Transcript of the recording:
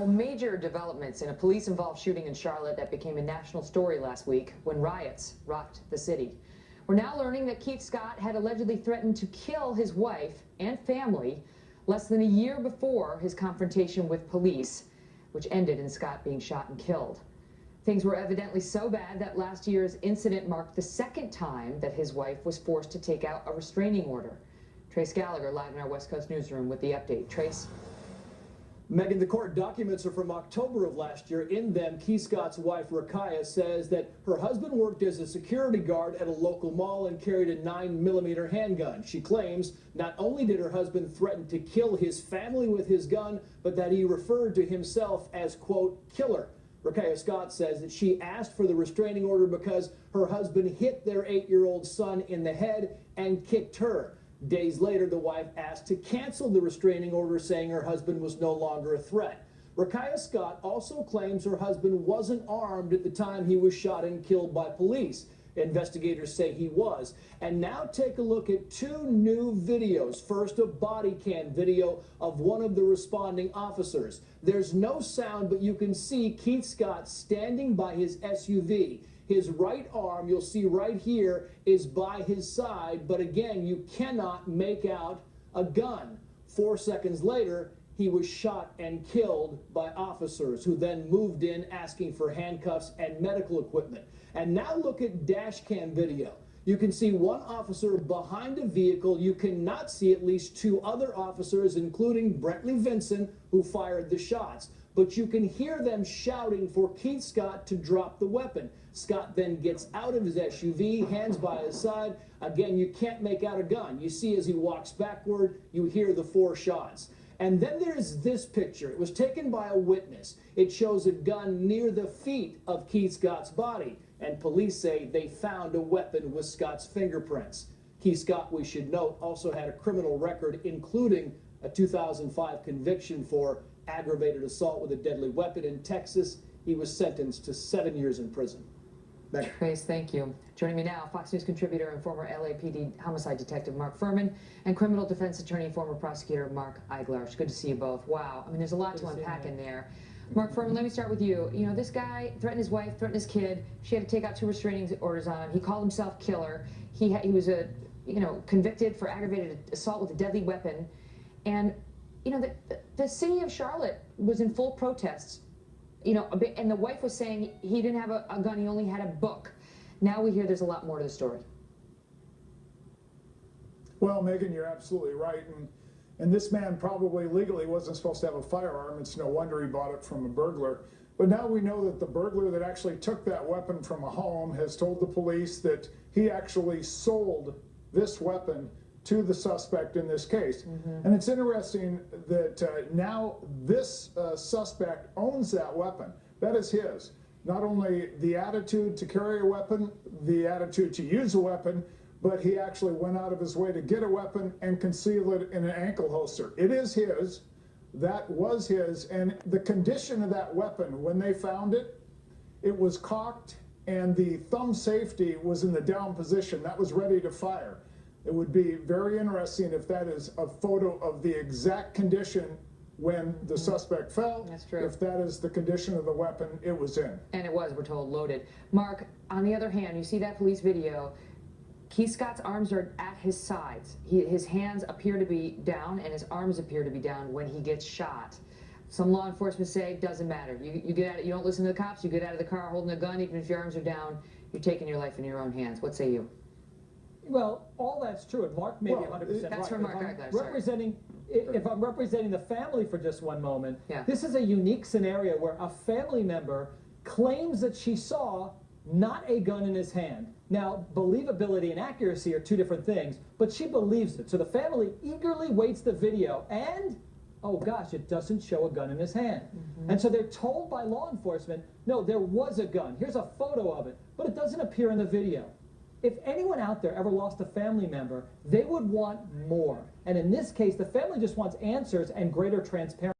Well, major developments in a police-involved shooting in Charlotte that became a national story last week when riots rocked the city. We're now learning that Keith Scott had allegedly threatened to kill his wife and family less than a year before his confrontation with police, which ended in Scott being shot and killed. Things were evidently so bad that last year's incident marked the second time that his wife was forced to take out a restraining order. Trace Gallagher live in our West Coast newsroom with the update. Trace? Megan, the court documents are from October of last year. In them, Keith Scott's wife, Rakaya, says that her husband worked as a security guard at a local mall and carried a 9mm handgun. She claims not only did her husband threaten to kill his family with his gun, but that he referred to himself as, quote, killer. Rakaya Scott says that she asked for the restraining order because her husband hit their 8-year-old son in the head and kicked her. Days later, the wife asked to cancel the restraining order, saying her husband was no longer a threat. Rakaya Scott also claims her husband wasn't armed at the time he was shot and killed by police. Investigators say he was. And now take a look at two new videos. First, a body cam video of one of the responding officers. There's no sound, but you can see Keith Scott standing by his SUV. His right arm, you'll see right here, is by his side, but again, you cannot make out a gun. 4 seconds later, he was shot and killed by officers who then moved in asking for handcuffs and medical equipment. And now look at dash cam video. You can see one officer behind a vehicle. You cannot see at least two other officers, including Brentley Vincent, who fired the shots. But you can hear them shouting for Keith Scott to drop the weapon. Scott then gets out of his SUV, hands by his side. Again, you can't make out a gun. You see as he walks backward, you hear the 4 shots. And then there's this picture. It was taken by a witness. It shows a gun near the feet of Keith Scott's body. And police say they found a weapon with Scott's fingerprints. Keith Scott, we should note, also had a criminal record, including a 2005 conviction for aggravated assault with a deadly weapon in Texas. He was sentenced to 7 years in prison. Trace, thank you. Joining me now, Fox News contributor and former LAPD homicide detective Mark Furman and criminal defense attorney and former prosecutor Mark Eigler. It's good to see you both. Wow. I mean, there's a lot to unpack in there. Mark Furman, let me start with you. You know, this guy threatened his wife, threatened his kid. She had to take out 2 restraining orders on him. He called himself killer. He was convicted for aggravated assault with a deadly weapon. And, you know, the city of Charlotte was in full protests. You know, and the wife was saying he didn't have a gun, he only had a book. Now we hear there's a lot more to the story. Well, Megan, you're absolutely right. And this man probably legally wasn't supposed to have a firearm. It's no wonder he bought it from a burglar. But now we know that the burglar that actually took that weapon from a home has told the police that he actually sold this weapon to the suspect in this case. And it's interesting that now this suspect owns that weapon. That is his. Not only the attitude to carry a weapon, the attitude to use a weapon, but he actually went out of his way to get a weapon and conceal it in an ankle holster. It is his. That was his. And the condition of that weapon, when they found it, it was cocked and the thumb safety was in the down position. That was ready to fire. It would be very interesting if that is a photo of the exact condition when the suspect fell. That's true. If that is the condition of the weapon it was in. And it was, we're told, loaded. Mark, on the other hand, you see that police video, Keith Scott's arms are at his sides. His hands appear to be down and his arms appear to be down when he gets shot. Some law enforcement say it doesn't matter. You get out, you don't listen to the cops, you get out of the car holding a gun, even if your arms are down, you're taking your life in your own hands. What say you? Well, all that's true, and Mark may be 100% That's right. from Mark Eigler, If I'm representing the family for just one moment, yeah. This is a unique scenario where a family member claims that she saw not a gun in his hand. Now, believability and accuracy are 2 different things, but she believes it. So the family eagerly waits the video, and, oh gosh, it doesn't show a gun in his hand. And so they're told by law enforcement, no, there was a gun. Here's a photo of it, but it doesn't appear in the video. If anyone out there ever lost a family member, they would want more. And in this case, the family just wants answers and greater transparency.